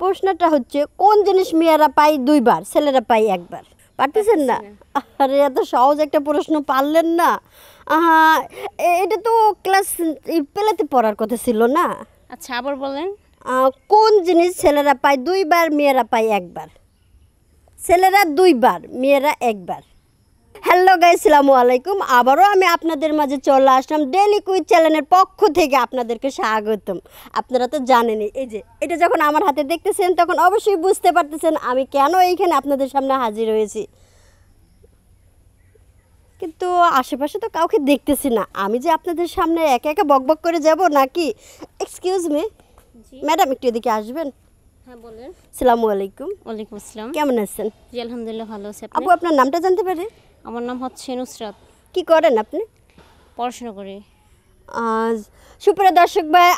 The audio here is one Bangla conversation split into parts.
প্রশ্নটা হচ্ছে কোন জিনিস মেয়েরা পায় দুইবার ছেলেরা পায় একবার? পারতেছেন না? আরে এত সহজ একটা প্রশ্ন পারলেন না। আহা, এটা তো ক্লাস পেলেতে পড়ার কথা ছিল না। আচ্ছা আবার বলেন। কোন জিনিস ছেলেরা পায় দুইবার মেয়েরা পায় একবার? ছেলেরা দুইবার মেয়েরা একবার। হ্যালো গাইস, আসসালামু আলাইকুম। আবারও আমি আপনাদের মাঝে চলে আসলাম ডেইলি কুইজ চ্যানেলের পক্ষ থেকে আপনাদেরকে স্বাগতম। আপনারা তো জানেনই, এই যে এটা যখন আমার হাতে দেখতেছেন তখন অবশ্যই বুঝতে পারতেছেন আমি কেন এইখানে আপনাদের সামনে হাজির হয়েছি। কিন্তু আশেপাশে তো কাউকে দেখতেছি না, আমি যে আপনাদের সামনে একা একা বকবক করে যাব নাকি? এক্সকিউজ মি ম্যাডাম, একটু এদিকে আসবেন। হ্যাঁ বলেন। আসসালামু আলাইকুম। ওয়ালাইকুম আসসালাম। কেমন আছেন? জি আলহামদুলিল্লাহ ভালো আছি। আপু, আপনার নামটা জানতে পারি? আমার নাম হচ্ছে নুসরাত। কি করেন আপনি? পড়াশোনা করি। সুপ্রিয় দর্শক ভাই,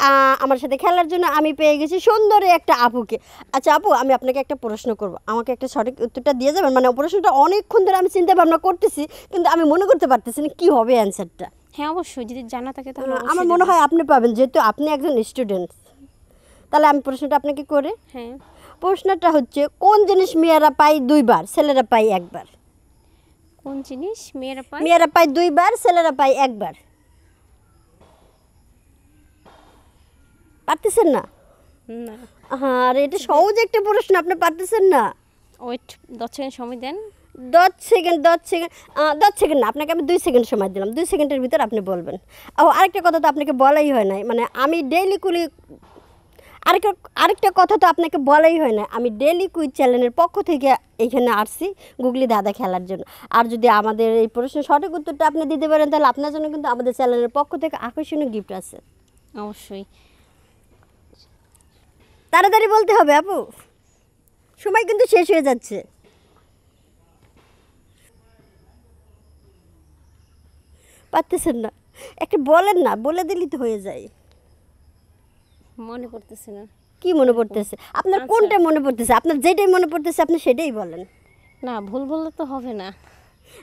আমার সাথে খেলার জন্য আমি পেয়ে গেছি সুন্দরী একটা আপুকে। আচ্ছা আপু, আমি আপনাকে একটা প্রশ্ন করব, আমাকে একটা সঠিক উত্তরটা দিয়ে যাবেন? মানে প্রশ্নটা অনেকক্ষণ ধরে আমি চিন্তা ভাবনা করতেছি, কিন্তু আমি মনে করতে পারতেছি না কী হবে অ্যান্সারটা। হ্যাঁ অবশ্যই, যদি জানা থাকে তাহলে আমার মনে হয় আপনি পাবেন, যেহেতু আপনি একজন স্টুডেন্ট। তাহলে আমি প্রশ্নটা আপনাকে করে। হ্যাঁ। প্রশ্নটা হচ্ছে কোন জিনিস মেয়েরা পায় দুইবার ছেলেরা পায় একবার? কোন জিনিস মেয়েরা পায় দুইবার ছেলেরা পায় একবার? পারতেছেন না? না। হ্যাঁ, আর এটা সহজ একটা প্রশ্ন, আপনি পারতেছেন না। ওয়েট 10 সেকেন্ড সময় দেন। 10 সেকেন্ড 10 সেকেন্ড না, আপনাকে আমি 2 সেকেন্ড সময় দিলাম। 2 সেকেন্ডের ভিতর আপনি বলবেন। আরেকটা কথা তো আপনাকে বলাই হয় নাই, মানে আমি ডেইলি আরেকটা কথা তো আপনাকে বলাই হয় না, আমি ডেইলি কুইজ চ্যানেলের পক্ষ থেকে এখানে আসছি গুগলি দাদা খেলার জন্য। আর যদি আমাদের এই প্রশ্নের সঠিক উত্তরটা আপনি দিতে পারেন তাহলে আপনার জন্য কিন্তু আমাদের চ্যানেলের পক্ষ থেকে আকর্ষণীয় গিফট আছে। অবশ্যই। তাড়াতাড়ি বলতে হবে আপু, সময় কিন্তু শেষ হয়ে যাচ্ছে। পারতেছেন না? একটা বলেন না, বলে দিলেই তো হয়ে যায়। মনে পড়তেছে না। কি মনে পড়তেছে আপনার? কোনটা মনে পড়তেছে আপনার? যেটাই মনে পড়তেছে আপনি সেটাই বলেন। না, ভুল বললে তো হবে না।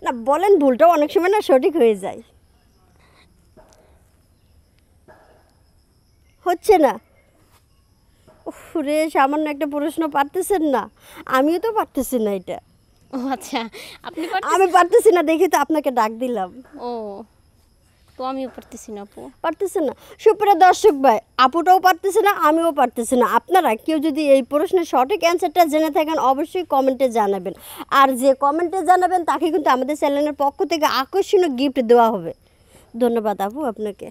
না বলেন, ভুলটাও অনেক সময় না সঠিক হয়ে যায়। হচ্ছে না? রে, সামান্য একটা প্রশ্ন পারতেছেন না, আমিও তো পারতেছি না এটা। ও আচ্ছা, আপনি আমি পারতেছি না দেখি তো আপনাকে ডাক দিলাম। ও তো আমিও পারতেছি না আপু। পারতেছেন না? সুপ্রিয় দর্শক ভাই, আপুটাও পারতেছে না, আমিও পারতেছি না। আপনারা কেউ যদি এই প্রশ্নের সঠিক অ্যান্সারটা জেনে থাকেন অবশ্যই কমেন্টে জানাবেন। আর যে কমেন্টে জানাবেন তাকে কিন্তু আমাদের চ্যানেলের পক্ষ থেকে আকর্ষণীয় গিফট দেওয়া হবে। ধন্যবাদ আপু আপনাকে।